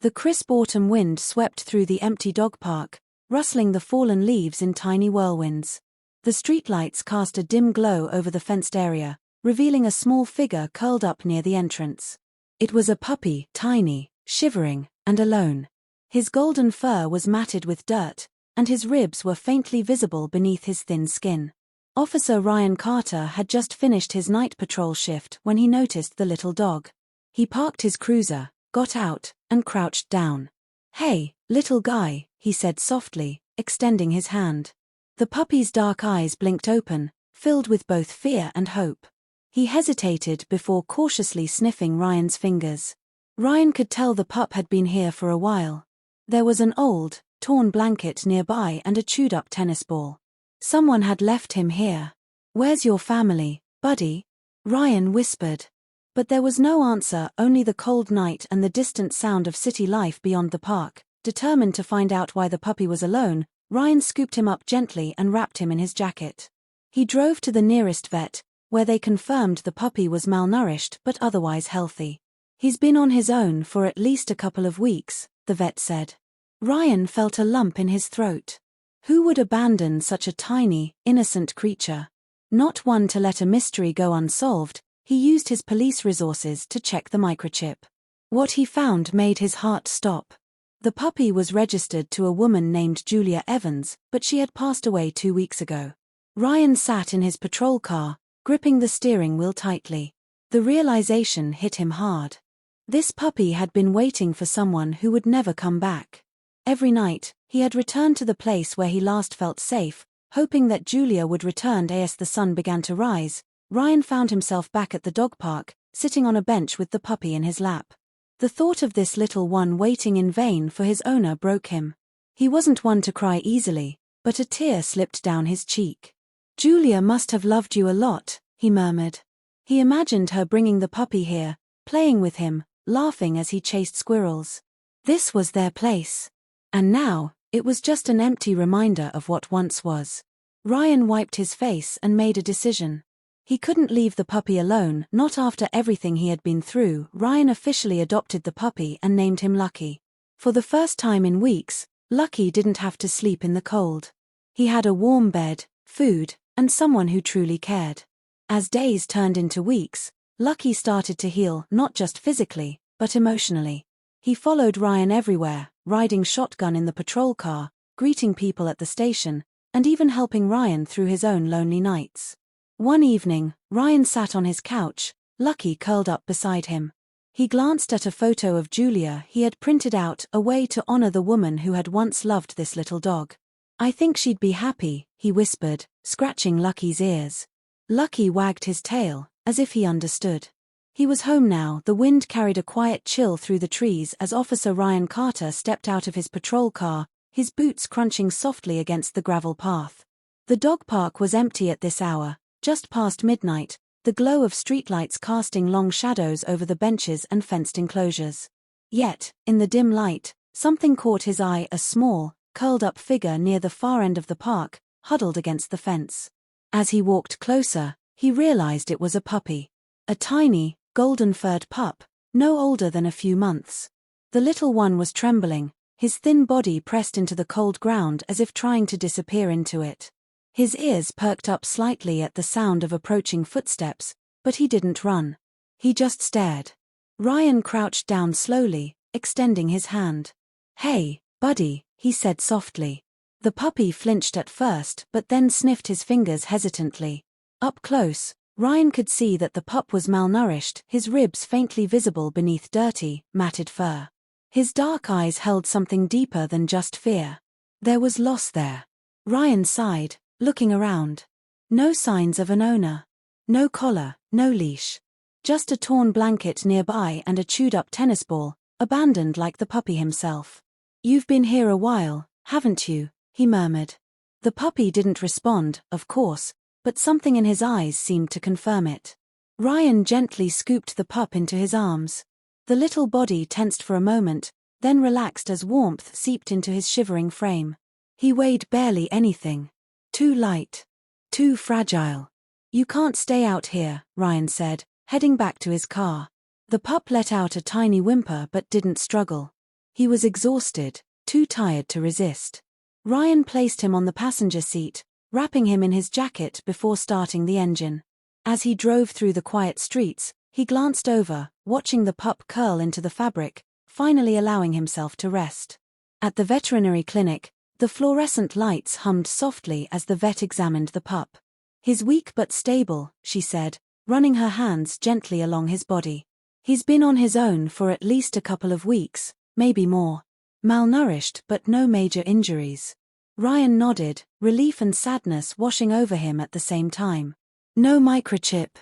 The crisp autumn wind swept through the empty dog park, rustling the fallen leaves in tiny whirlwinds. The streetlights cast a dim glow over the fenced area, revealing a small figure curled up near the entrance. It was a puppy, tiny, shivering, and alone. His golden fur was matted with dirt, and his ribs were faintly visible beneath his thin skin. Officer Ryan Carter had just finished his night patrol shift when he noticed the little dog. He parked his cruiser, got out, and crouched down. "Hey, little guy," he said softly, extending his hand. The puppy's dark eyes blinked open, filled with both fear and hope. He hesitated before cautiously sniffing Ryan's fingers. Ryan could tell the pup had been here for a while. There was an old, torn blanket nearby and a chewed-up tennis ball. Someone had left him here. "Where's your family, buddy?" Ryan whispered. But there was no answer, only the cold night and the distant sound of city life beyond the park. Determined to find out why the puppy was alone, Ryan scooped him up gently and wrapped him in his jacket. He drove to the nearest vet, where they confirmed the puppy was malnourished but otherwise healthy. "He's been on his own for at least a couple of weeks," the vet said. Ryan felt a lump in his throat. Who would abandon such a tiny, innocent creature? Not one to let a mystery go unsolved, he used his police resources to check the microchip. What he found made his heart stop. The puppy was registered to a woman named Julia Evans, but she had passed away 2 weeks ago. Ryan sat in his patrol car, gripping the steering wheel tightly. The realization hit him hard. This puppy had been waiting for someone who would never come back. Every night, he had returned to the place where he last felt safe, hoping that Julia would return as the sun began to rise. Ryan found himself back at the dog park, sitting on a bench with the puppy in his lap. The thought of this little one waiting in vain for his owner broke him. He wasn't one to cry easily, but a tear slipped down his cheek. "Julia must have loved you a lot," he murmured. He imagined her bringing the puppy here, playing with him, laughing as he chased squirrels. This was their place. And now, it was just an empty reminder of what once was. Ryan wiped his face and made a decision. He couldn't leave the puppy alone, not after everything he had been through. Ryan officially adopted the puppy and named him Lucky. For the first time in weeks, Lucky didn't have to sleep in the cold. He had a warm bed, food, and someone who truly cared. As days turned into weeks, Lucky started to heal, not just physically, but emotionally. He followed Ryan everywhere, riding shotgun in the patrol car, greeting people at the station, and even helping Ryan through his own lonely nights. One evening, Ryan sat on his couch, Lucky curled up beside him. He glanced at a photo of Julia he had printed out, a way to honor the woman who had once loved this little dog. "I think she'd be happy," he whispered, scratching Lucky's ears. Lucky wagged his tail, as if he understood. He was home now. The wind carried a quiet chill through the trees as Officer Ryan Carter stepped out of his patrol car, his boots crunching softly against the gravel path. The dog park was empty at this hour, just past midnight, the glow of streetlights casting long shadows over the benches and fenced enclosures. Yet, in the dim light, something caught his eye, a small, curled-up figure near the far end of the park, huddled against the fence. As he walked closer, he realized it was a puppy. A tiny, golden-furred pup, no older than a few months. The little one was trembling, his thin body pressed into the cold ground as if trying to disappear into it. His ears perked up slightly at the sound of approaching footsteps, but he didn't run. He just stared. Ryan crouched down slowly, extending his hand. "Hey, buddy," he said softly. The puppy flinched at first but then sniffed his fingers hesitantly. Up close, Ryan could see that the pup was malnourished, his ribs faintly visible beneath dirty, matted fur. His dark eyes held something deeper than just fear. There was loss there. Ryan sighed, looking around. No signs of an owner. No collar, no leash. Just a torn blanket nearby and a chewed-up tennis ball, abandoned like the puppy himself. "You've been here a while, haven't you?" he murmured. The puppy didn't respond, of course, but something in his eyes seemed to confirm it. Ryan gently scooped the pup into his arms. The little body tensed for a moment, then relaxed as warmth seeped into his shivering frame. He weighed barely anything. Too light. Too fragile. "You can't stay out here," Ryan said, heading back to his car. The pup let out a tiny whimper but didn't struggle. He was exhausted, too tired to resist. Ryan placed him on the passenger seat, wrapping him in his jacket before starting the engine. As he drove through the quiet streets, he glanced over, watching the pup curl into the fabric, finally allowing himself to rest. At the veterinary clinic, the fluorescent lights hummed softly as the vet examined the pup. "He's weak but stable," she said, running her hands gently along his body. "He's been on his own for at least a couple of weeks, maybe more. Malnourished but no major injuries." Ryan nodded, relief and sadness washing over him at the same time. "No microchip."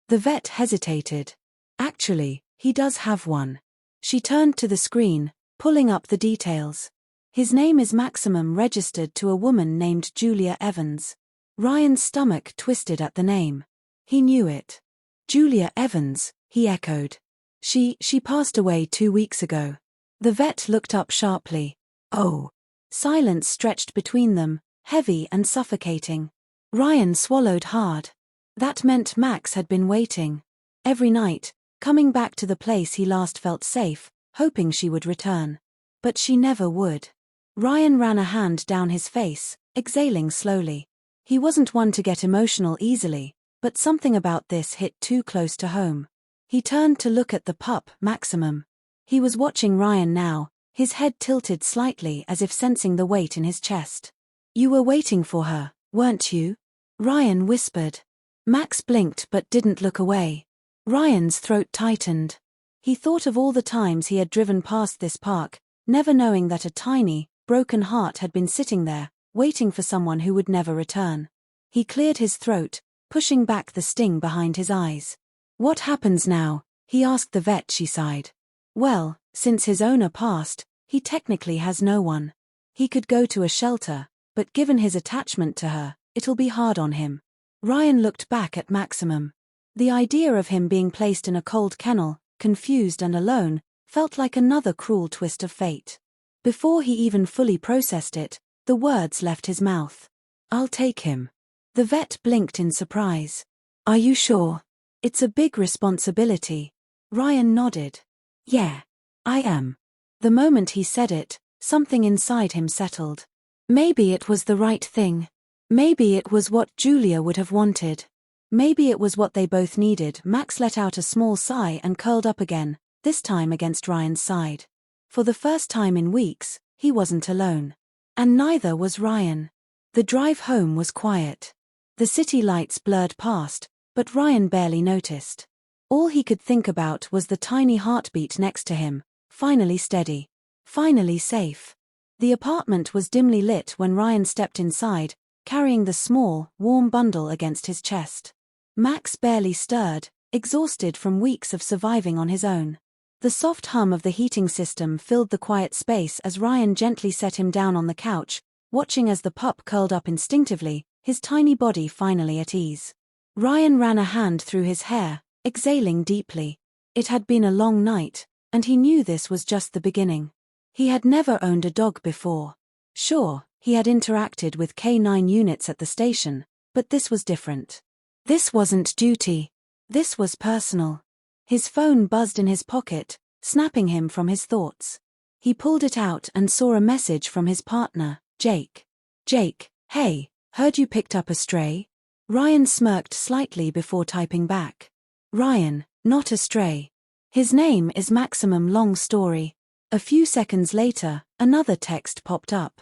The vet hesitated. "Actually, he does have one." She turned to the screen, pulling up the details. "His name is Maximum, registered to a woman named Julia Evans." Ryan's stomach twisted at the name. He knew it. "Julia Evans," he echoed. She passed away 2 weeks ago." The vet looked up sharply. "Oh." Silence stretched between them, heavy and suffocating. Ryan swallowed hard. That meant Max had been waiting. Every night, coming back to the place he last felt safe, hoping she would return. But she never would. Ryan ran a hand down his face, exhaling slowly. He wasn't one to get emotional easily, but something about this hit too close to home. He turned to look at the pup, Maximum. He was watching Ryan now, his head tilted slightly as if sensing the weight in his chest. "You were waiting for her, weren't you?" Ryan whispered. Max blinked but didn't look away. Ryan's throat tightened. He thought of all the times he had driven past this park, never knowing that a tiny, broken heart had been sitting there, waiting for someone who would never return. He cleared his throat, pushing back the sting behind his eyes. "What happens now?" he asked the vet. She sighed. "Well, since his owner passed, he technically has no one. He could go to a shelter, but given his attachment to her, it'll be hard on him." Ryan looked back at Maximum. The idea of him being placed in a cold kennel, confused and alone, felt like another cruel twist of fate. Before he even fully processed it, the words left his mouth. "I'll take him." The vet blinked in surprise. "Are you sure? It's a big responsibility." Ryan nodded. "Yeah, I am." The moment he said it, something inside him settled. Maybe it was the right thing. Maybe it was what Julia would have wanted. Maybe it was what they both needed. Max let out a small sigh and curled up again, this time against Ryan's side. For the first time in weeks, he wasn't alone. And neither was Ryan. The drive home was quiet. The city lights blurred past, but Ryan barely noticed. All he could think about was the tiny heartbeat next to him, finally steady. Finally safe. The apartment was dimly lit when Ryan stepped inside, carrying the small, warm bundle against his chest. Max barely stirred, exhausted from weeks of surviving on his own. The soft hum of the heating system filled the quiet space as Ryan gently set him down on the couch, watching as the pup curled up instinctively, his tiny body finally at ease. Ryan ran a hand through his hair, exhaling deeply. It had been a long night, and he knew this was just the beginning. He had never owned a dog before. Sure, he had interacted with K9 units at the station, but this was different. This wasn't duty. This was personal. His phone buzzed in his pocket, snapping him from his thoughts. He pulled it out and saw a message from his partner, Jake. "Jake, hey, heard you picked up a stray?" Ryan smirked slightly before typing back. "Ryan, not a stray. His name is Maximum, long story." A few seconds later, another text popped up.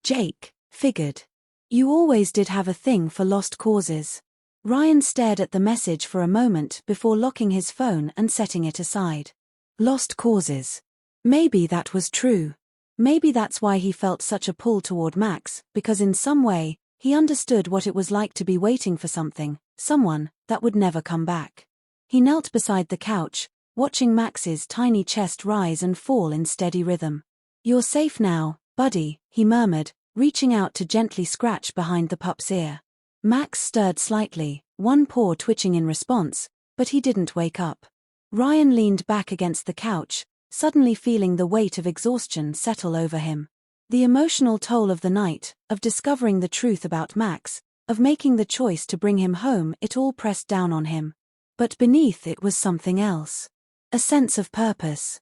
"Jake, figured. You always did have a thing for lost causes." Ryan stared at the message for a moment before locking his phone and setting it aside. Lost causes. Maybe that was true. Maybe that's why he felt such a pull toward Max, because in some way, he understood what it was like to be waiting for something, someone, that would never come back. He knelt beside the couch, watching Max's tiny chest rise and fall in steady rhythm. "You're safe now, buddy," he murmured, reaching out to gently scratch behind the pup's ear. Max stirred slightly, one paw twitching in response, but he didn't wake up. Ryan leaned back against the couch, suddenly feeling the weight of exhaustion settle over him. The emotional toll of the night, of discovering the truth about Max, of making the choice to bring him home, it all pressed down on him. But beneath it was something else. A sense of purpose.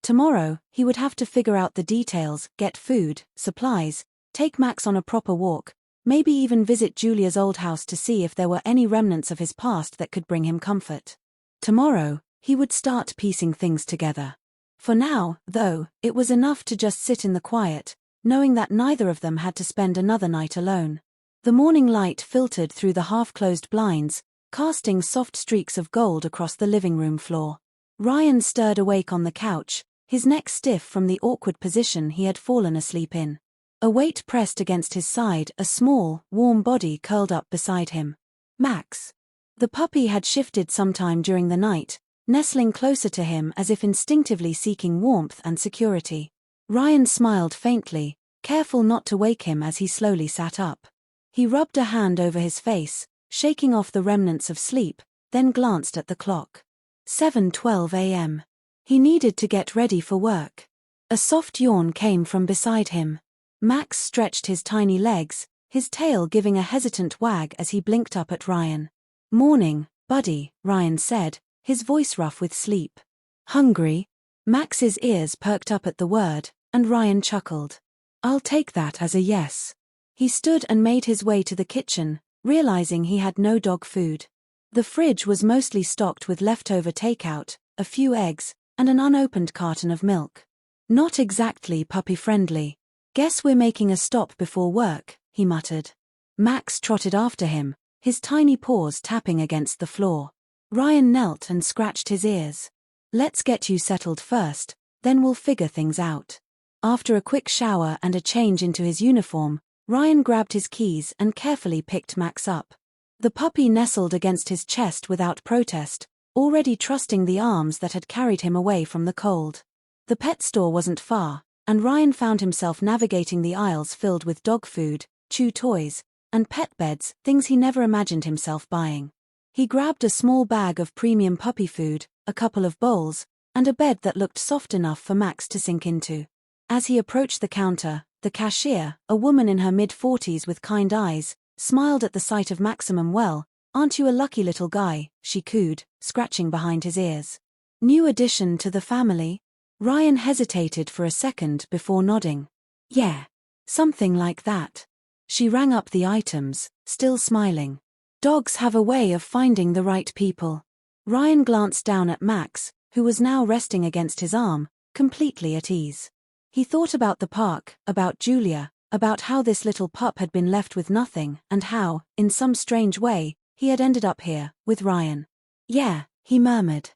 Tomorrow, he would have to figure out the details, get food, supplies, take Max on a proper walk, maybe even visit Julia's old house to see if there were any remnants of his past that could bring him comfort. Tomorrow, he would start piecing things together. For now, though, it was enough to just sit in the quiet, knowing that neither of them had to spend another night alone. The morning light filtered through the half-closed blinds, casting soft streaks of gold across the living room floor. Ryan stirred awake on the couch, his neck stiff from the awkward position he had fallen asleep in. A weight pressed against his side, a small, warm body curled up beside him. Max. The puppy had shifted sometime during the night, nestling closer to him as if instinctively seeking warmth and security. Ryan smiled faintly, careful not to wake him as he slowly sat up. He rubbed a hand over his face, shaking off the remnants of sleep, then glanced at the clock. 7:12 a.m. He needed to get ready for work. A soft yawn came from beside him. Max stretched his tiny legs, his tail giving a hesitant wag as he blinked up at Ryan. "Morning, buddy," Ryan said, his voice rough with sleep. "Hungry?" Max's ears perked up at the word, and Ryan chuckled. "I'll take that as a yes." He stood and made his way to the kitchen, realizing he had no dog food. The fridge was mostly stocked with leftover takeout, a few eggs, and an unopened carton of milk. Not exactly puppy-friendly. "Guess we're making a stop before work," he muttered. Max trotted after him, his tiny paws tapping against the floor. Ryan knelt and scratched his ears. "Let's get you settled first, then we'll figure things out." After a quick shower and a change into his uniform, Ryan grabbed his keys and carefully picked Max up. The puppy nestled against his chest without protest, already trusting the arms that had carried him away from the cold. The pet store wasn't far, and Ryan found himself navigating the aisles filled with dog food, chew toys, and pet beds, things he never imagined himself buying. He grabbed a small bag of premium puppy food, a couple of bowls, and a bed that looked soft enough for Max to sink into. As he approached the counter, the cashier, a woman in her mid-40s with kind eyes, smiled at the sight of Maximum. "Well, aren't you a lucky little guy?" she cooed, scratching behind his ears. "New addition to the family?" Ryan hesitated for a second before nodding. "Yeah, something like that." She rang up the items, still smiling. "Dogs have a way of finding the right people." Ryan glanced down at Max, who was now resting against his arm, completely at ease. He thought about the park, about Julia, about how this little pup had been left with nothing, and how, in some strange way, he had ended up here, with Ryan. "Yeah," he murmured.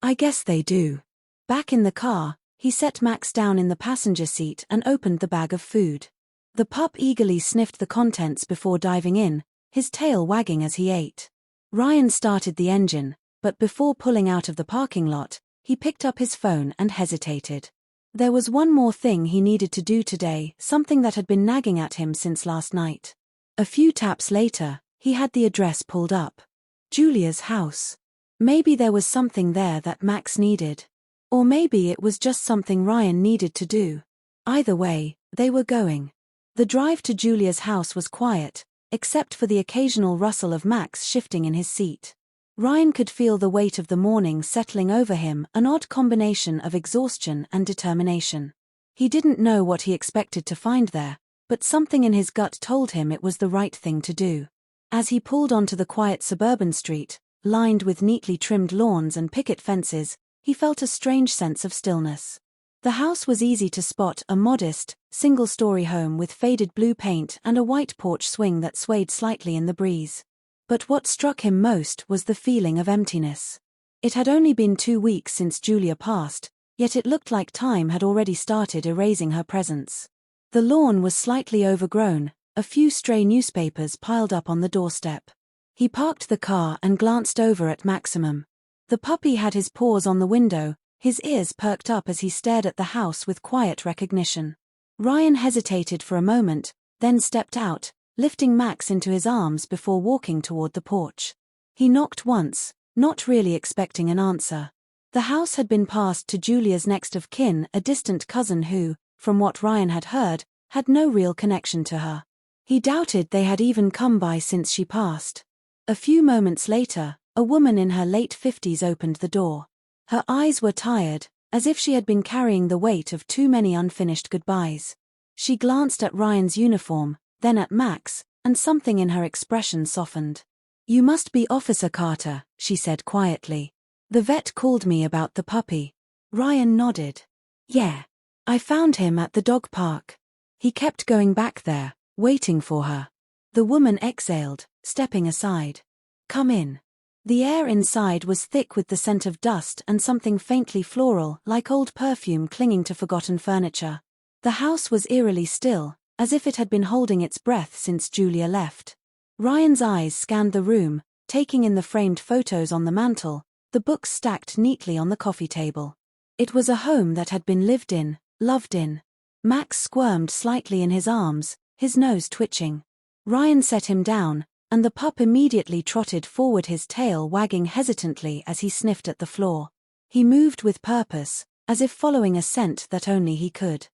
"I guess they do." Back in the car, he set Max down in the passenger seat and opened the bag of food. The pup eagerly sniffed the contents before diving in, his tail wagging as he ate. Ryan started the engine, but before pulling out of the parking lot, he picked up his phone and hesitated. There was one more thing he needed to do today, something that had been nagging at him since last night. A few taps later, he had the address pulled up. Julia's house. Maybe there was something there that Max needed. Or maybe it was just something Ryan needed to do. Either way, they were going. The drive to Julia's house was quiet, except for the occasional rustle of Max shifting in his seat. Ryan could feel the weight of the morning settling over him, an odd combination of exhaustion and determination. He didn't know what he expected to find there, but something in his gut told him it was the right thing to do. As he pulled onto the quiet suburban street, lined with neatly trimmed lawns and picket fences, he felt a strange sense of stillness. The house was easy to spot, a modest, single-story home with faded blue paint and a white porch swing that swayed slightly in the breeze. But what struck him most was the feeling of emptiness. It had only been 2 weeks since Julia passed, yet it looked like time had already started erasing her presence. The lawn was slightly overgrown, a few stray newspapers piled up on the doorstep. He parked the car and glanced over at Maximum. The puppy had his paws on the window, his ears perked up as he stared at the house with quiet recognition. Ryan hesitated for a moment, then stepped out, lifting Max into his arms before walking toward the porch. He knocked once, not really expecting an answer. The house had been passed to Julia's next of kin, a distant cousin who, from what Ryan had heard, had no real connection to her. He doubted they had even come by since she passed. A few moments later, a woman in her late 50s opened the door. Her eyes were tired, as if she had been carrying the weight of too many unfinished goodbyes. She glanced at Ryan's uniform, then at Max, and something in her expression softened. "You must be Officer Carter," she said quietly. "The vet called me about the puppy." Ryan nodded. "Yeah. I found him at the dog park." He kept going back there, waiting for her. The woman exhaled, stepping aside. "Come in." The air inside was thick with the scent of dust and something faintly floral, like old perfume clinging to forgotten furniture. The house was eerily still, as if it had been holding its breath since Julia left. Ryan's eyes scanned the room, taking in the framed photos on the mantel, the books stacked neatly on the coffee table. It was a home that had been lived in, loved in. Max squirmed slightly in his arms, his nose twitching. Ryan set him down, and the pup immediately trotted forward, his tail wagging hesitantly as he sniffed at the floor. He moved with purpose, as if following a scent that only he could.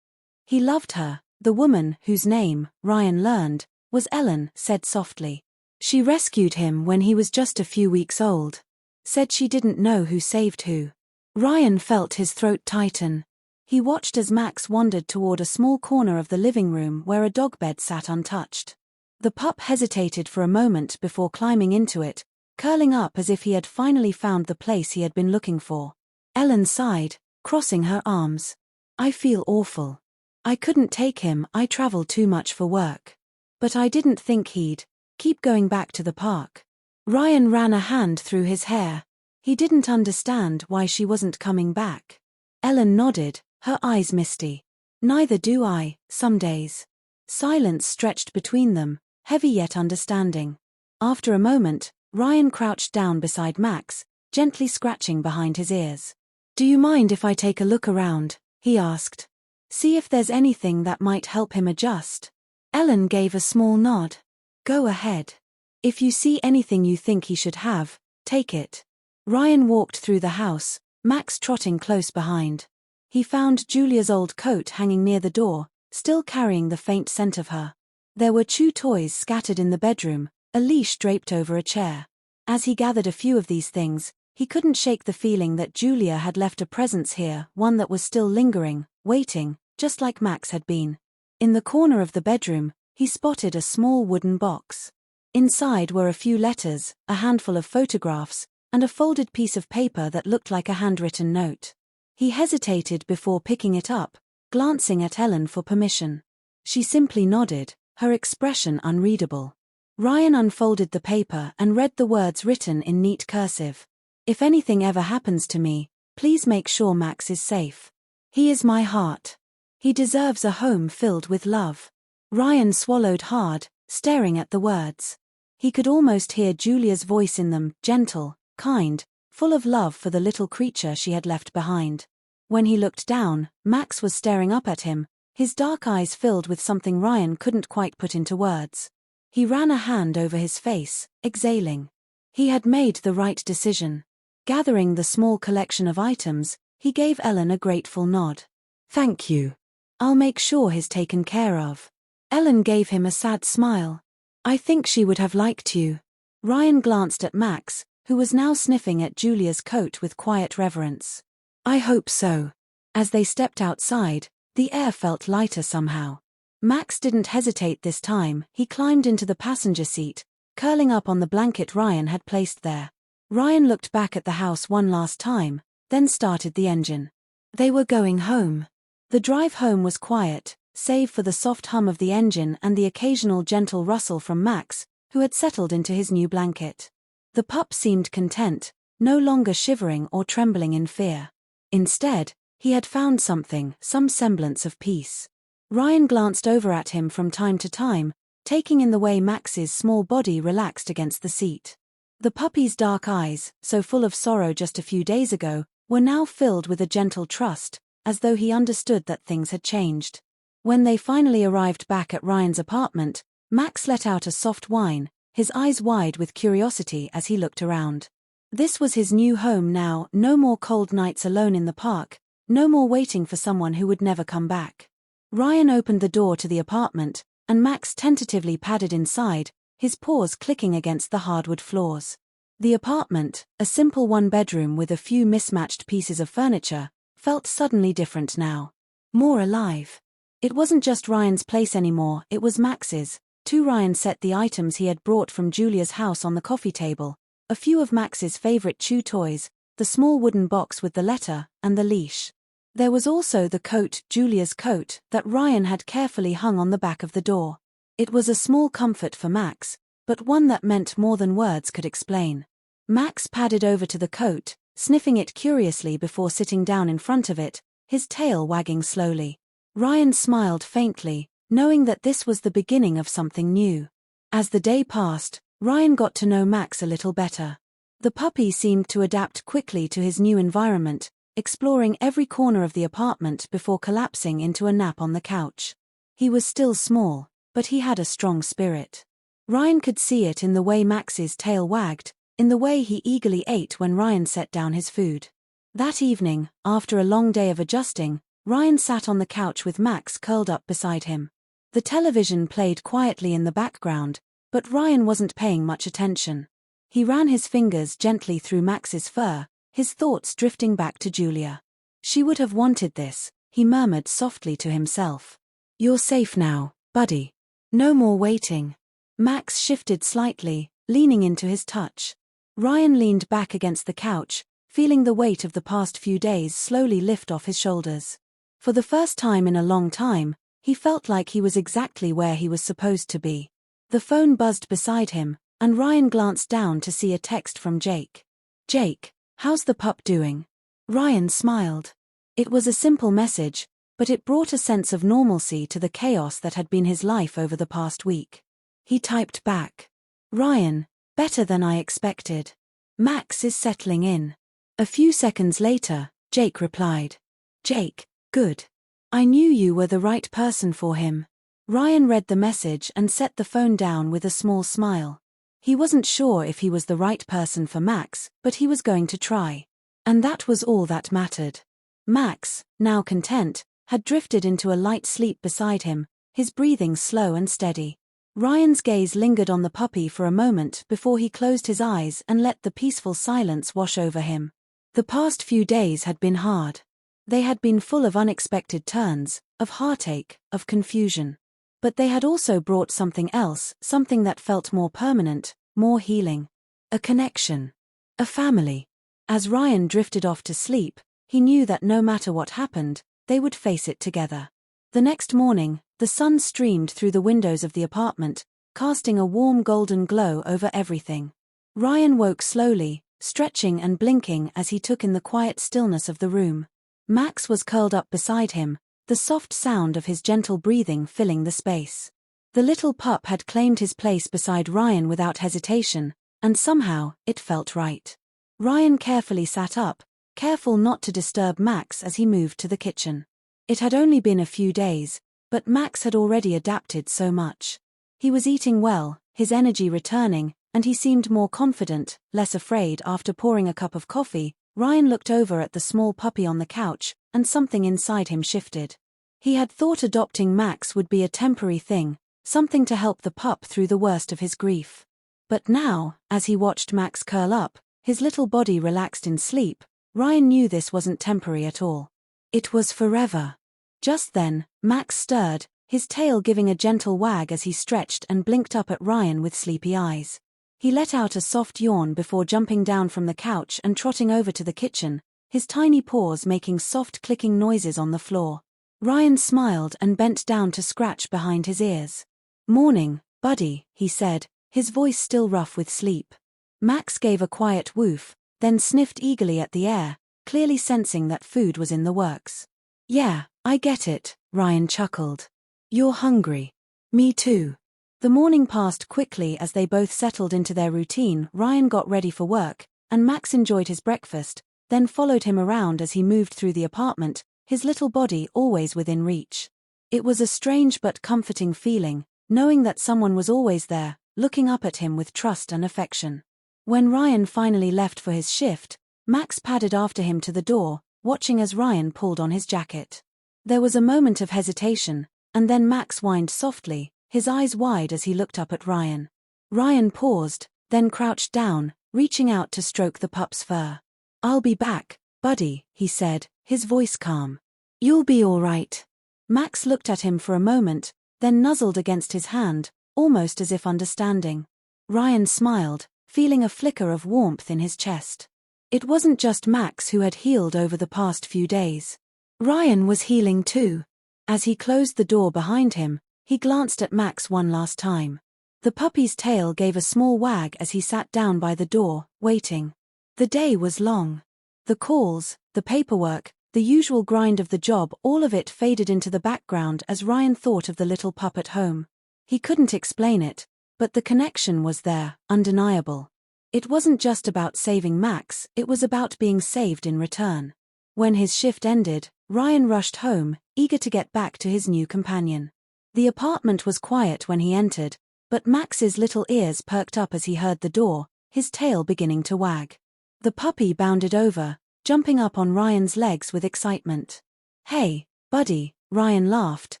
He loved her. The woman, whose name, Ryan learned, was Ellen, said softly. She rescued him when he was just a few weeks old. Said she didn't know who saved who. Ryan felt his throat tighten. He watched as Max wandered toward a small corner of the living room where a dog bed sat untouched. The pup hesitated for a moment before climbing into it, curling up as if he had finally found the place he had been looking for. Ellen sighed, crossing her arms. "I feel awful. I couldn't take him, I travel too much for work. But I didn't think he'd keep going back to the park." Ryan ran a hand through his hair. He didn't understand why she wasn't coming back. Ellen nodded, her eyes misty. "Neither do I, some days." Silence stretched between them, heavy yet understanding. After a moment, Ryan crouched down beside Max, gently scratching behind his ears. "Do you mind if I take a look around?" he asked. "See if there's anything that might help him adjust." Ellen gave a small nod. "Go ahead. If you see anything you think he should have, take it." Ryan walked through the house, Max trotting close behind. He found Julia's old coat hanging near the door, still carrying the faint scent of her. There were chew toys scattered in the bedroom, a leash draped over a chair. As he gathered a few of these things, he couldn't shake the feeling that Julia had left a presence here, one that was still lingering, waiting, just like Max had been. In the corner of the bedroom, he spotted a small wooden box. Inside were a few letters, a handful of photographs, and a folded piece of paper that looked like a handwritten note. He hesitated before picking it up, glancing at Ellen for permission. She simply nodded, her expression unreadable. Ryan unfolded the paper and read the words written in neat cursive. "If anything ever happens to me, please make sure Max is safe. He is my heart. He deserves a home filled with love." Ryan swallowed hard, staring at the words. He could almost hear Julia's voice in them, gentle, kind, full of love for the little creature she had left behind. When he looked down, Max was staring up at him, his dark eyes filled with something Ryan couldn't quite put into words. He ran a hand over his face, exhaling. He had made the right decision. Gathering the small collection of items, he gave Ellen a grateful nod. "Thank you. I'll make sure he's taken care of." Ellen gave him a sad smile. "I think she would have liked you." Ryan glanced at Max, who was now sniffing at Julia's coat with quiet reverence. "I hope so." As they stepped outside, the air felt lighter somehow. Max didn't hesitate this time, he climbed into the passenger seat, curling up on the blanket Ryan had placed there. Ryan looked back at the house one last time, then started the engine. They were going home. The drive home was quiet, save for the soft hum of the engine and the occasional gentle rustle from Max, who had settled into his new blanket. The pup seemed content, no longer shivering or trembling in fear. Instead, he had found something, some semblance of peace. Ryan glanced over at him from time to time, taking in the way Max's small body relaxed against the seat. The puppy's dark eyes, so full of sorrow just a few days ago, were now filled with a gentle trust, as though he understood that things had changed. When they finally arrived back at Ryan's apartment, Max let out a soft whine, his eyes wide with curiosity as he looked around. This was his new home now, no more cold nights alone in the park, no more waiting for someone who would never come back. Ryan opened the door to the apartment, and Max tentatively padded inside, his paws clicking against the hardwood floors. The apartment, a simple one-bedroom with a few mismatched pieces of furniture, felt suddenly different now. More alive. It wasn't just Ryan's place anymore, it was Max's, too. Ryan set the items he had brought from Julia's house on the coffee table. A few of Max's favorite chew toys, the small wooden box with the letter, and the leash. There was also the coat, Julia's coat, that Ryan had carefully hung on the back of the door. It was a small comfort for Max, but one that meant more than words could explain. Max padded over to the coat, sniffing it curiously before sitting down in front of it, his tail wagging slowly. Ryan smiled faintly, knowing that this was the beginning of something new. As the day passed, Ryan got to know Max a little better. The puppy seemed to adapt quickly to his new environment, exploring every corner of the apartment before collapsing into a nap on the couch. He was still small, but he had a strong spirit. Ryan could see it in the way Max's tail wagged, in the way he eagerly ate when Ryan set down his food. That evening, after a long day of adjusting, Ryan sat on the couch with Max curled up beside him. The television played quietly in the background, but Ryan wasn't paying much attention. He ran his fingers gently through Max's fur, his thoughts drifting back to Julia. She would have wanted this, he murmured softly to himself. You're safe now, buddy. No more waiting. Max shifted slightly, leaning into his touch. Ryan leaned back against the couch, feeling the weight of the past few days slowly lift off his shoulders. For the first time in a long time, he felt like he was exactly where he was supposed to be. The phone buzzed beside him, and Ryan glanced down to see a text from Jake. Jake, how's the pup doing? Ryan smiled. It was a simple message, but it brought a sense of normalcy to the chaos that had been his life over the past week. He typed back. Ryan, better than I expected. Max is settling in. A few seconds later, Jake replied. Jake, good. I knew you were the right person for him. Ryan read the message and set the phone down with a small smile. He wasn't sure if he was the right person for Max, but he was going to try. And that was all that mattered. Max, now content, had drifted into a light sleep beside him, his breathing slow and steady. Ryan's gaze lingered on the puppy for a moment before he closed his eyes and let the peaceful silence wash over him. The past few days had been hard. They had been full of unexpected turns, of heartache, of confusion. But they had also brought something else, something that felt more permanent, more healing. A connection. A family. As Ryan drifted off to sleep, he knew that no matter what happened, they would face it together. The next morning, the sun streamed through the windows of the apartment, casting a warm golden glow over everything. Ryan woke slowly, stretching and blinking as he took in the quiet stillness of the room. Max was curled up beside him, the soft sound of his gentle breathing filling the space. The little pup had claimed his place beside Ryan without hesitation, and somehow, it felt right. Ryan carefully sat up, careful not to disturb Max as he moved to the kitchen. It had only been a few days, but Max had already adapted so much. He was eating well, his energy returning, and he seemed more confident, less afraid. After pouring a cup of coffee, Ryan looked over at the small puppy on the couch, and something inside him shifted. He had thought adopting Max would be a temporary thing, something to help the pup through the worst of his grief. But now, as he watched Max curl up, his little body relaxed in sleep, Ryan knew this wasn't temporary at all. It was forever. Just then, Max stirred, his tail giving a gentle wag as he stretched and blinked up at Ryan with sleepy eyes. He let out a soft yawn before jumping down from the couch and trotting over to the kitchen, his tiny paws making soft clicking noises on the floor. Ryan smiled and bent down to scratch behind his ears. "Morning, buddy," he said, his voice still rough with sleep. Max gave a quiet woof, then sniffed eagerly at the air, clearly sensing that food was in the works. "Yeah, I get it," Ryan chuckled. "You're hungry." "Me too." The morning passed quickly as they both settled into their routine. Ryan got ready for work, and Max enjoyed his breakfast, then followed him around as he moved through the apartment, his little body always within reach. It was a strange but comforting feeling, knowing that someone was always there, looking up at him with trust and affection. When Ryan finally left for his shift, Max padded after him to the door, watching as Ryan pulled on his jacket. There was a moment of hesitation, and then Max whined softly, his eyes wide as he looked up at Ryan. Ryan paused, then crouched down, reaching out to stroke the pup's fur. "I'll be back, "Buddy," he said, his voice calm. "You'll be all right." Max looked at him for a moment, then nuzzled against his hand, almost as if understanding. Ryan smiled, feeling a flicker of warmth in his chest. It wasn't just Max who had healed over the past few days. Ryan was healing too. As he closed the door behind him, he glanced at Max one last time. The puppy's tail gave a small wag as he sat down by the door, waiting. The day was long. The calls, the paperwork, the usual grind of the job, all of it faded into the background as Ryan thought of the little pup at home. He couldn't explain it, but the connection was there, undeniable. It wasn't just about saving Max, it was about being saved in return. When his shift ended, Ryan rushed home, eager to get back to his new companion. The apartment was quiet when he entered, but Max's little ears perked up as he heard the door, his tail beginning to wag. The puppy bounded over, jumping up on Ryan's legs with excitement. "Hey, buddy," Ryan laughed,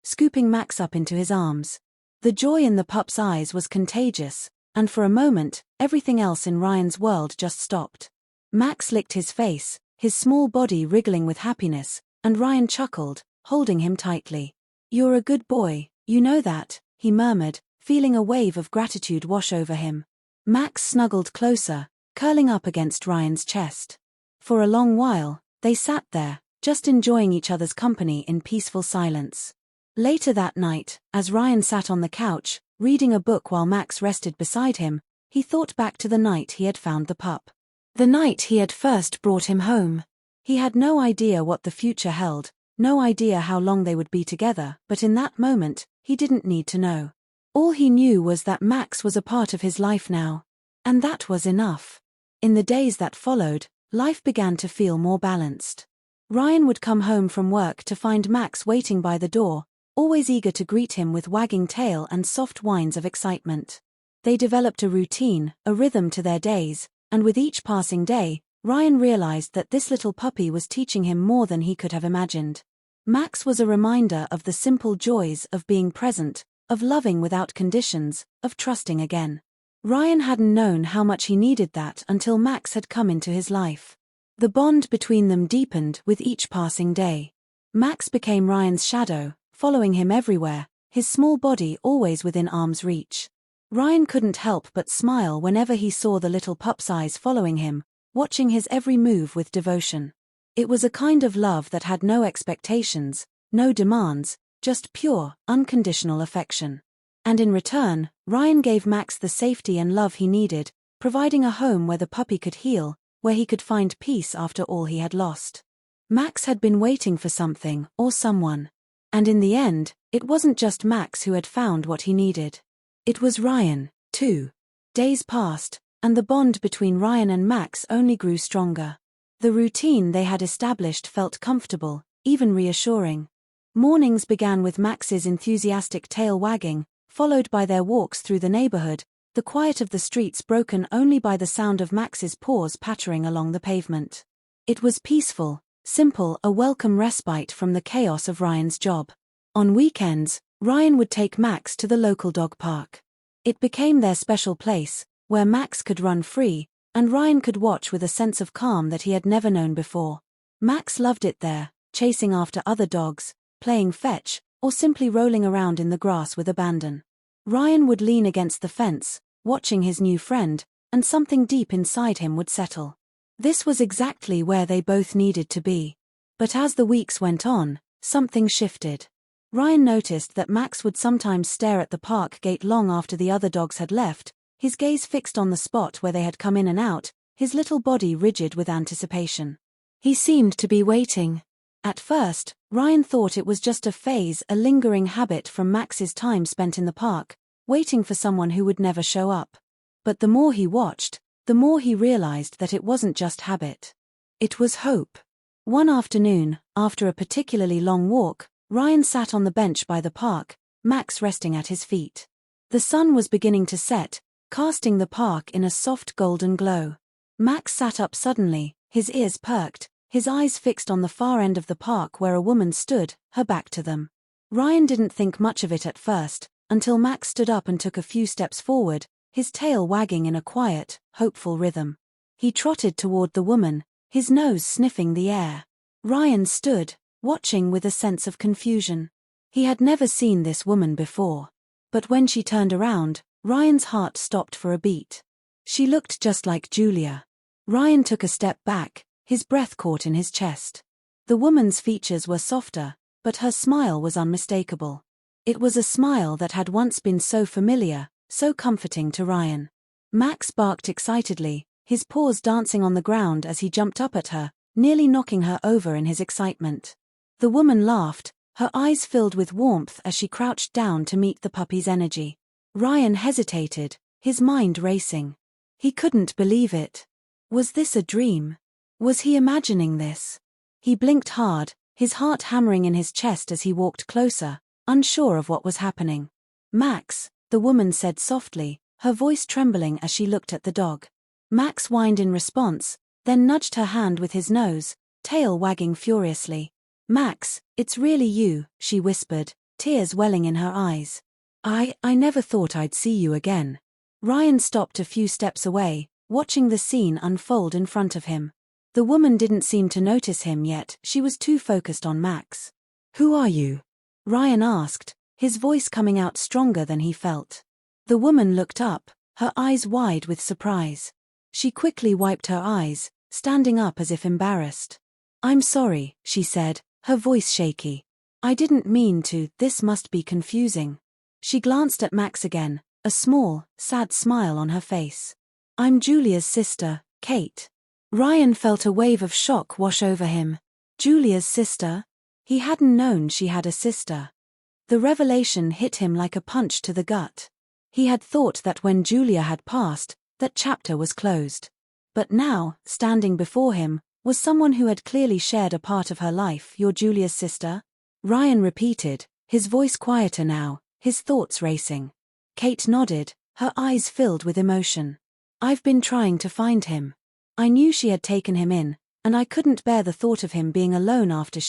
scooping Max up into his arms. The joy in the pup's eyes was contagious, and for a moment, everything else in Ryan's world just stopped. Max licked his face, his small body wriggling with happiness, and Ryan chuckled, holding him tightly. "You're a good boy, you know that," he murmured, feeling a wave of gratitude wash over him. Max snuggled closer, curling up against Ryan's chest. For a long while, they sat there, just enjoying each other's company in peaceful silence. Later that night, as Ryan sat on the couch, reading a book while Max rested beside him, he thought back to the night he had found the pup. The night he had first brought him home. He had no idea what the future held, no idea how long they would be together, but in that moment, he didn't need to know. All he knew was that Max was a part of his life now. And that was enough. In the days that followed, life began to feel more balanced. Ryan would come home from work to find Max waiting by the door, always eager to greet him with wagging tail and soft whines of excitement. They developed a routine, a rhythm to their days, and with each passing day, Ryan realized that this little puppy was teaching him more than he could have imagined. Max was a reminder of the simple joys of being present, of loving without conditions, of trusting again. Ryan hadn't known how much he needed that until Max had come into his life. The bond between them deepened with each passing day. Max became Ryan's shadow, following him everywhere, his small body always within arm's reach. Ryan couldn't help but smile whenever he saw the little pup's eyes following him, watching his every move with devotion. It was a kind of love that had no expectations, no demands, just pure, unconditional affection. And in return, Ryan gave Max the safety and love he needed, providing a home where the puppy could heal, where he could find peace after all he had lost. Max had been waiting for something, or someone. And in the end, it wasn't just Max who had found what he needed. It was Ryan, too. Days passed, and the bond between Ryan and Max only grew stronger. The routine they had established felt comfortable, even reassuring. Mornings began with Max's enthusiastic tail wagging, followed by their walks through the neighborhood, the quiet of the streets broken only by the sound of Max's paws pattering along the pavement. It was peaceful, simple, a welcome respite from the chaos of Ryan's job. On weekends, Ryan would take Max to the local dog park. It became their special place, where Max could run free, and Ryan could watch with a sense of calm that he had never known before. Max loved it there, chasing after other dogs, playing fetch, or simply rolling around in the grass with abandon. Ryan would lean against the fence, watching his new friend, and something deep inside him would settle. This was exactly where they both needed to be. But as the weeks went on, something shifted. Ryan noticed that Max would sometimes stare at the park gate long after the other dogs had left, his gaze fixed on the spot where they had come in and out, his little body rigid with anticipation. He seemed to be waiting. At first, Ryan thought it was just a phase, a lingering habit from Max's time spent in the park, waiting for someone who would never show up. But the more he watched, the more he realized that it wasn't just habit. It was hope. One afternoon, after a particularly long walk, Ryan sat on the bench by the park, Max resting at his feet. The sun was beginning to set, casting the park in a soft golden glow. Max sat up suddenly, his ears perked, his eyes fixed on the far end of the park where a woman stood, her back to them. Ryan didn't think much of it at first, until Max stood up and took a few steps forward, his tail wagging in a quiet, hopeful rhythm. He trotted toward the woman, his nose sniffing the air. Ryan stood, watching with a sense of confusion. He had never seen this woman before. But when she turned around, Ryan's heart stopped for a beat. She looked just like Julia. Ryan took a step back, his breath caught in his chest. The woman's features were softer, but her smile was unmistakable. It was a smile that had once been so familiar, so comforting to Ryan. Max barked excitedly, his paws dancing on the ground as he jumped up at her, nearly knocking her over in his excitement. The woman laughed, her eyes filled with warmth as she crouched down to meet the puppy's energy. Ryan hesitated, his mind racing. He couldn't believe it. Was this a dream? Was he imagining this? He blinked hard, his heart hammering in his chest as he walked closer, unsure of what was happening. "Max," the woman said softly, her voice trembling as she looked at the dog. Max whined in response, then nudged her hand with his nose, tail wagging furiously. "Max, it's really you," she whispered, tears welling in her eyes. I never thought I'd see you again." Ryan stopped a few steps away, watching the scene unfold in front of him. The woman didn't seem to notice him yet, she was too focused on Max. "Who are you?" Ryan asked, his voice coming out stronger than he felt. The woman looked up, her eyes wide with surprise. She quickly wiped her eyes, standing up as if embarrassed. "I'm sorry," she said, her voice shaky. "I didn't mean to, this must be confusing." She glanced at Max again, a small, sad smile on her face. "I'm Julia's sister, Kate." Ryan felt a wave of shock wash over him. Julia's sister? He hadn't known she had a sister. The revelation hit him like a punch to the gut. He had thought that when Julia had passed, that chapter was closed. But now, standing before him, was someone who had clearly shared a part of her life. "You're Julia's sister?" Ryan repeated, his voice quieter now, his thoughts racing. Kate nodded, her eyes filled with emotion. "I've been trying to find him. I knew she had taken him in, and I couldn't bear the thought of him being alone after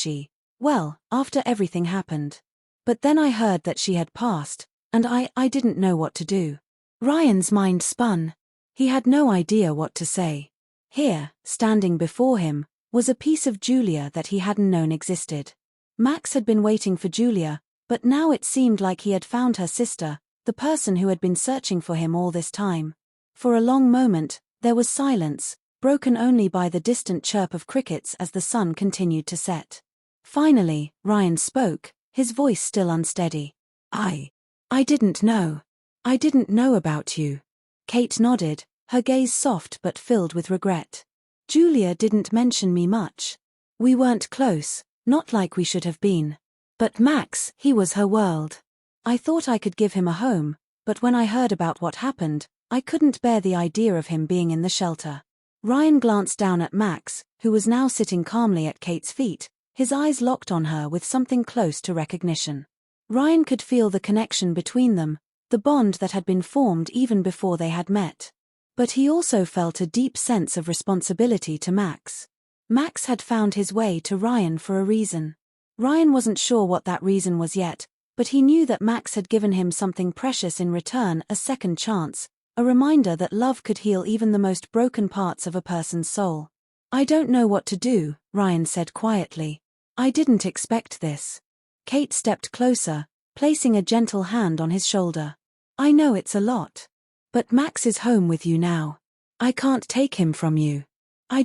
after everything happened. But then I heard that she had passed, and I didn't know what to do." Ryan's mind spun. He had no idea what to say. Here, standing before him, was a piece of Julia that he hadn't known existed. Max had been waiting for Julia, but now it seemed like he had found her sister, the person who had been searching for him all this time. For a long moment, there was silence, broken only by the distant chirp of crickets as the sun continued to set. Finally, Ryan spoke, his voice still unsteady. I didn't know. I didn't know about you." Kate nodded, her gaze soft but filled with regret. "Julia didn't mention me much. We weren't close, not like we should have been. But Max, he was her world. I thought I could give him a home, but when I heard about what happened, I couldn't bear the idea of him being in the shelter." Ryan glanced down at Max, who was now sitting calmly at Kate's feet, his eyes locked on her with something close to recognition. Ryan could feel the connection between them, the bond that had been formed even before they had met. But he also felt a deep sense of responsibility to Max. Max had found his way to Ryan for a reason. Ryan wasn't sure what that reason was yet, but he knew that Max had given him something precious in return, a second chance, a reminder that love could heal even the most broken parts of a person's soul. "I don't know what to do," Ryan said quietly. "I didn't expect this." Kate stepped closer, placing a gentle hand on his shoulder. "I know it's a lot. But Max is home with you now. I can't take him from you. I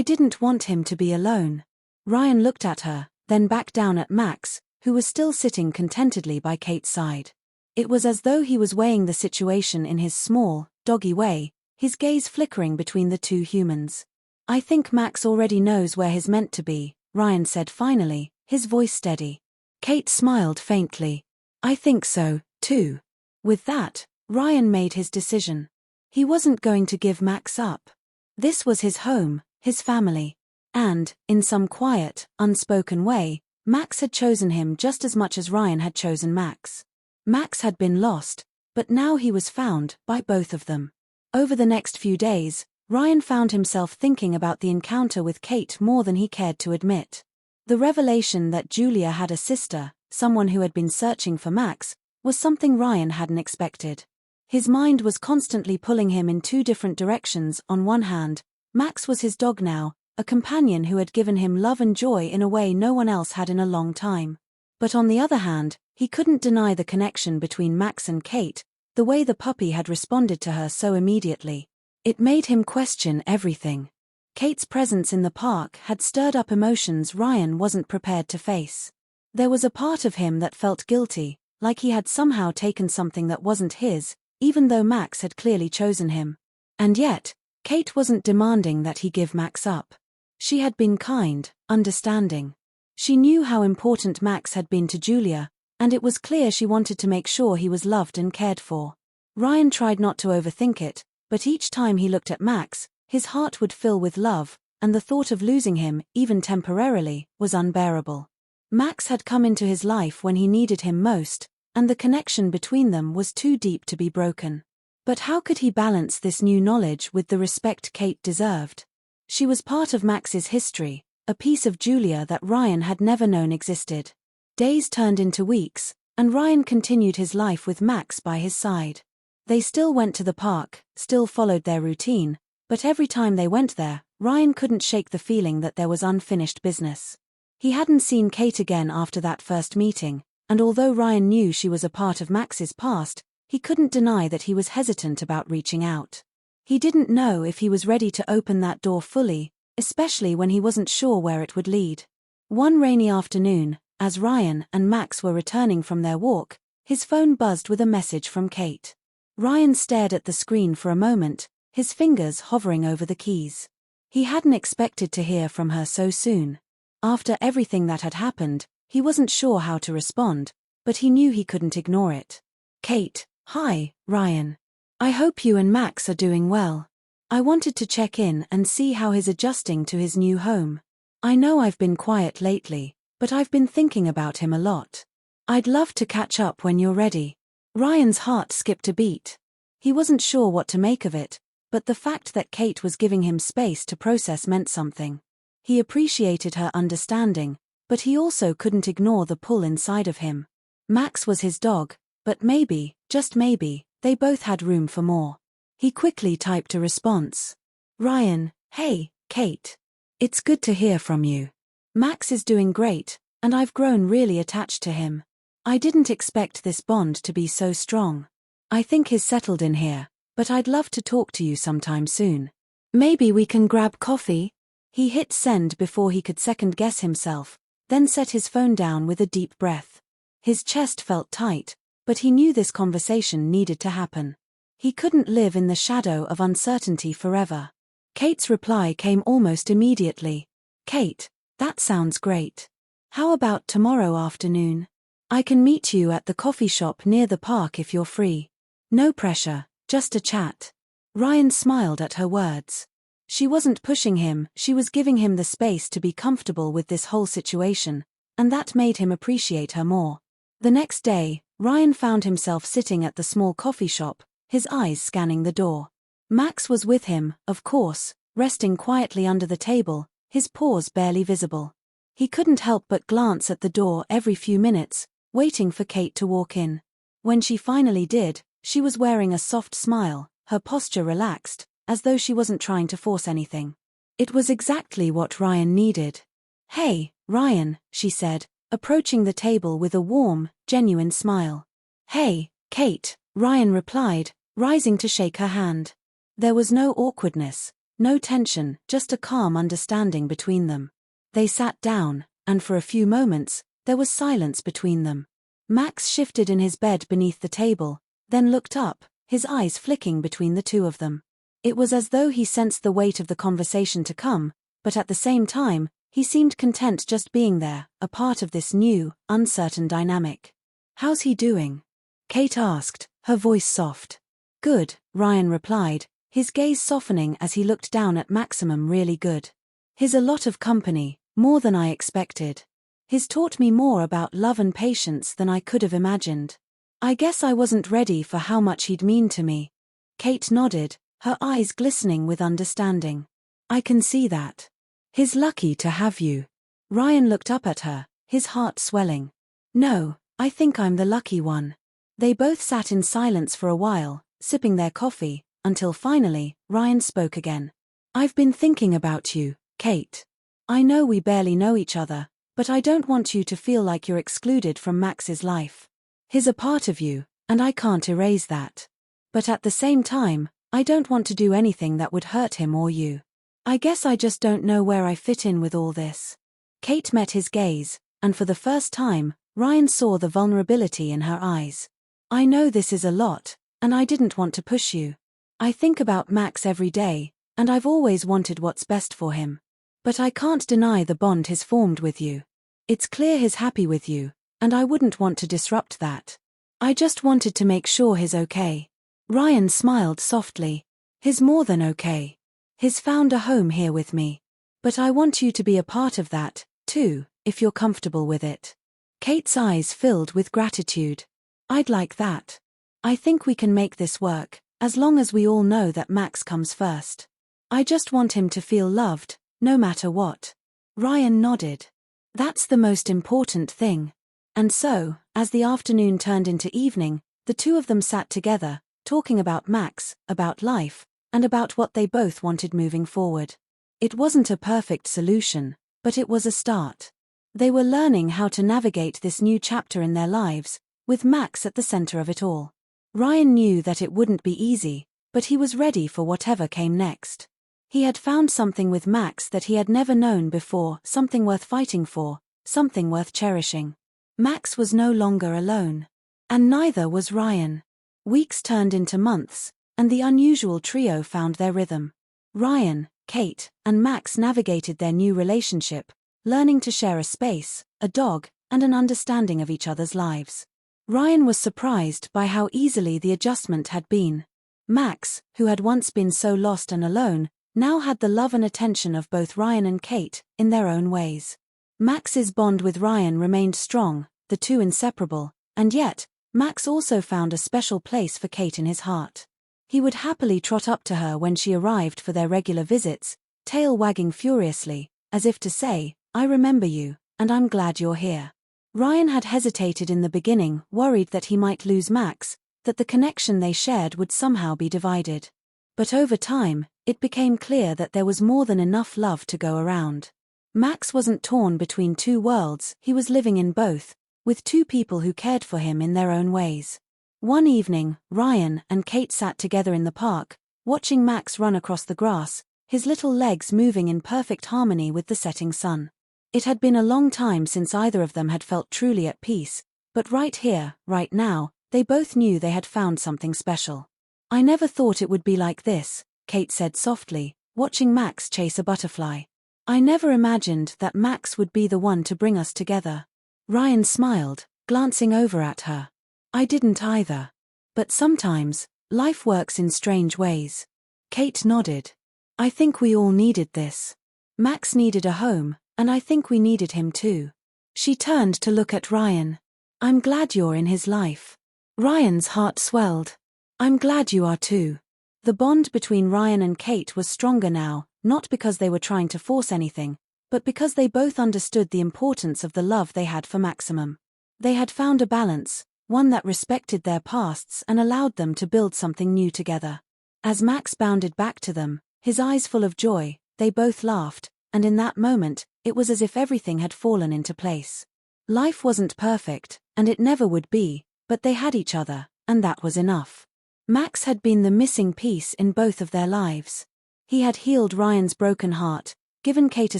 didn't want him to be alone." Ryan looked at her, then back down at Max, who was still sitting contentedly by Kate's side. It was as though he was weighing the situation in his small, doggy way, his gaze flickering between the two humans. "I think Max already knows where he's meant to be," Ryan said finally, his voice steady. Kate smiled faintly. "I think so, too." With that, Ryan made his decision. He wasn't going to give Max up. This was his home, his family. And, in some quiet, unspoken way, Max had chosen him just as much as Ryan had chosen Max. Max had been lost, but now he was found by both of them. Over the next few days, Ryan found himself thinking about the encounter with Kate more than he cared to admit. The revelation that Julia had a sister, someone who had been searching for Max, was something Ryan hadn't expected. His mind was constantly pulling him in two different directions. On one hand, Max was his dog now, a companion who had given him love and joy in a way no one else had in a long time. But on the other hand, he couldn't deny the connection between Max and Kate, the way the puppy had responded to her so immediately. It made him question everything. Kate's presence in the park had stirred up emotions Ryan wasn't prepared to face. There was a part of him that felt guilty, like he had somehow taken something that wasn't his, even though Max had clearly chosen him. And yet, Kate wasn't demanding that he give Max up. She had been kind, understanding. She knew how important Max had been to Julia, and it was clear she wanted to make sure he was loved and cared for. Ryan tried not to overthink it, but each time he looked at Max, his heart would fill with love, and the thought of losing him, even temporarily, was unbearable. Max had come into his life when he needed him most, and the connection between them was too deep to be broken. But how could he balance this new knowledge with the respect Kate deserved? She was part of Max's history, a piece of Julia that Ryan had never known existed. Days turned into weeks, and Ryan continued his life with Max by his side. They still went to the park, still followed their routine, but every time they went there, Ryan couldn't shake the feeling that there was unfinished business. He hadn't seen Kate again after that first meeting, and although Ryan knew she was a part of Max's past, he couldn't deny that he was hesitant about reaching out. He didn't know if he was ready to open that door fully, especially when he wasn't sure where it would lead. One rainy afternoon, as Ryan and Max were returning from their walk, his phone buzzed with a message from Kate. Ryan stared at the screen for a moment, his fingers hovering over the keys. He hadn't expected to hear from her so soon. After everything that had happened, he wasn't sure how to respond, but he knew he couldn't ignore it. Kate, hi, Ryan. I hope you and Max are doing well. I wanted to check in and see how he's adjusting to his new home. I know I've been quiet lately, but I've been thinking about him a lot. I'd love to catch up when you're ready. Ryan's heart skipped a beat. He wasn't sure what to make of it, but the fact that Kate was giving him space to process meant something. He appreciated her understanding, but he also couldn't ignore the pull inside of him. Max was his dog, but maybe, just maybe, they both had room for more. He quickly typed a response. Ryan, hey, Kate. It's good to hear from you. Max is doing great, and I've grown really attached to him. I didn't expect this bond to be so strong. I think he's settled in here, but I'd love to talk to you sometime soon. Maybe we can grab coffee? He hit send before he could second-guess himself, then set his phone down with a deep breath. His chest felt tight, but he knew this conversation needed to happen. He couldn't live in the shadow of uncertainty forever. Kate's reply came almost immediately. Kate, that sounds great. How about tomorrow afternoon? I can meet you at the coffee shop near the park if you're free. No pressure, just a chat. Ryan smiled at her words. She wasn't pushing him, she was giving him the space to be comfortable with this whole situation, and that made him appreciate her more. The next day, Ryan found himself sitting at the small coffee shop, his eyes scanning the door. Max was with him, of course, resting quietly under the table, his paws barely visible. He couldn't help but glance at the door every few minutes, waiting for Kate to walk in. When she finally did, she was wearing a soft smile, her posture relaxed, as though she wasn't trying to force anything. It was exactly what Ryan needed. Hey, Ryan, she said, approaching the table with a warm, genuine smile. Hey, Kate, Ryan replied, rising to shake her hand. There was no awkwardness, no tension, just a calm understanding between them. They sat down, and for a few moments, there was silence between them. Max shifted in his bed beneath the table, then looked up, his eyes flicking between the two of them. It was as though he sensed the weight of the conversation to come, but at the same time, he seemed content just being there, a part of this new, uncertain dynamic. How's he doing? Kate asked, her voice soft. Good, Ryan replied, his gaze softening as he looked down at Maximum. Really good. He's a lot of company, more than I expected. He's taught me more about love and patience than I could have imagined. I guess I wasn't ready for how much he'd mean to me. Kate nodded, her eyes glistening with understanding. I can see that. He's lucky to have you. Ryan looked up at her, his heart swelling. No, I think I'm the lucky one. They both sat in silence for a while, sipping their coffee, until finally, Ryan spoke again. I've been thinking about you, Kate. I know we barely know each other, but I don't want you to feel like you're excluded from Max's life. He's a part of you, and I can't erase that. But at the same time, I don't want to do anything that would hurt him or you. I guess I just don't know where I fit in with all this. Kate met his gaze, and for the first time, Ryan saw the vulnerability in her eyes. I know this is a lot, and I didn't want to push you. I think about Max every day, and I've always wanted what's best for him. But I can't deny the bond he's formed with you. It's clear he's happy with you, and I wouldn't want to disrupt that. I just wanted to make sure he's okay. Ryan smiled softly. He's more than okay. He's found a home here with me. But I want you to be a part of that, too, if you're comfortable with it. Kate's eyes filled with gratitude. I'd like that. I think we can make this work, as long as we all know that Max comes first. I just want him to feel loved, no matter what. Ryan nodded. That's the most important thing. And so, as the afternoon turned into evening, the two of them sat together, talking about Max, about life, and about what they both wanted moving forward. It wasn't a perfect solution, but it was a start. They were learning how to navigate this new chapter in their lives, with Max at the center of it all. Ryan knew that it wouldn't be easy, but he was ready for whatever came next. He had found something with Max that he had never known before, something worth fighting for, something worth cherishing. Max was no longer alone. And neither was Ryan. Weeks turned into months, and the unusual trio found their rhythm. Ryan, Kate, and Max navigated their new relationship, learning to share a space, a dog, and an understanding of each other's lives. Ryan was surprised by how easily the adjustment had been. Max, who had once been so lost and alone, now had the love and attention of both Ryan and Kate, in their own ways. Max's bond with Ryan remained strong, the two inseparable, and yet, Max also found a special place for Kate in his heart. He would happily trot up to her when she arrived for their regular visits, tail wagging furiously, as if to say, I remember you, and I'm glad you're here. Ryan had hesitated in the beginning, worried that he might lose Max, that the connection they shared would somehow be divided. But over time, it became clear that there was more than enough love to go around. Max wasn't torn between two worlds, he was living in both, with two people who cared for him in their own ways. One evening, Ryan and Kate sat together in the park, watching Max run across the grass, his little legs moving in perfect harmony with the setting sun. It had been a long time since either of them had felt truly at peace, but right here, right now, they both knew they had found something special. I never thought it would be like this, Kate said softly, watching Max chase a butterfly. I never imagined that Max would be the one to bring us together. Ryan smiled, glancing over at her. I didn't either. But sometimes, life works in strange ways. Kate nodded. I think we all needed this. Max needed a home, and I think we needed him too. She turned to look at Ryan. I'm glad you're in his life. Ryan's heart swelled. I'm glad you are too. The bond between Ryan and Kate was stronger now, not because they were trying to force anything, but because they both understood the importance of the love they had for Maximum. They had found a balance, one that respected their pasts and allowed them to build something new together. As Max bounded back to them, his eyes full of joy, they both laughed, and in that moment, it was as if everything had fallen into place. Life wasn't perfect, and it never would be, but they had each other, and that was enough. Max had been the missing piece in both of their lives. He had healed Ryan's broken heart, given Kate a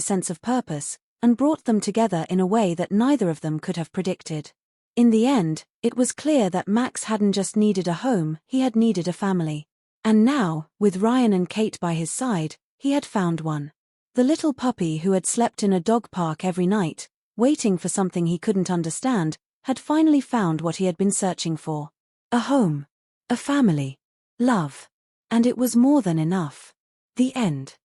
sense of purpose, and brought them together in a way that neither of them could have predicted. In the end, it was clear that Max hadn't just needed a home, he had needed a family. And now, with Ryan and Kate by his side, he had found one. The little puppy who had slept in a dog park every night, waiting for something he couldn't understand, had finally found what he had been searching for. A home. A family. Love. And it was more than enough. The end.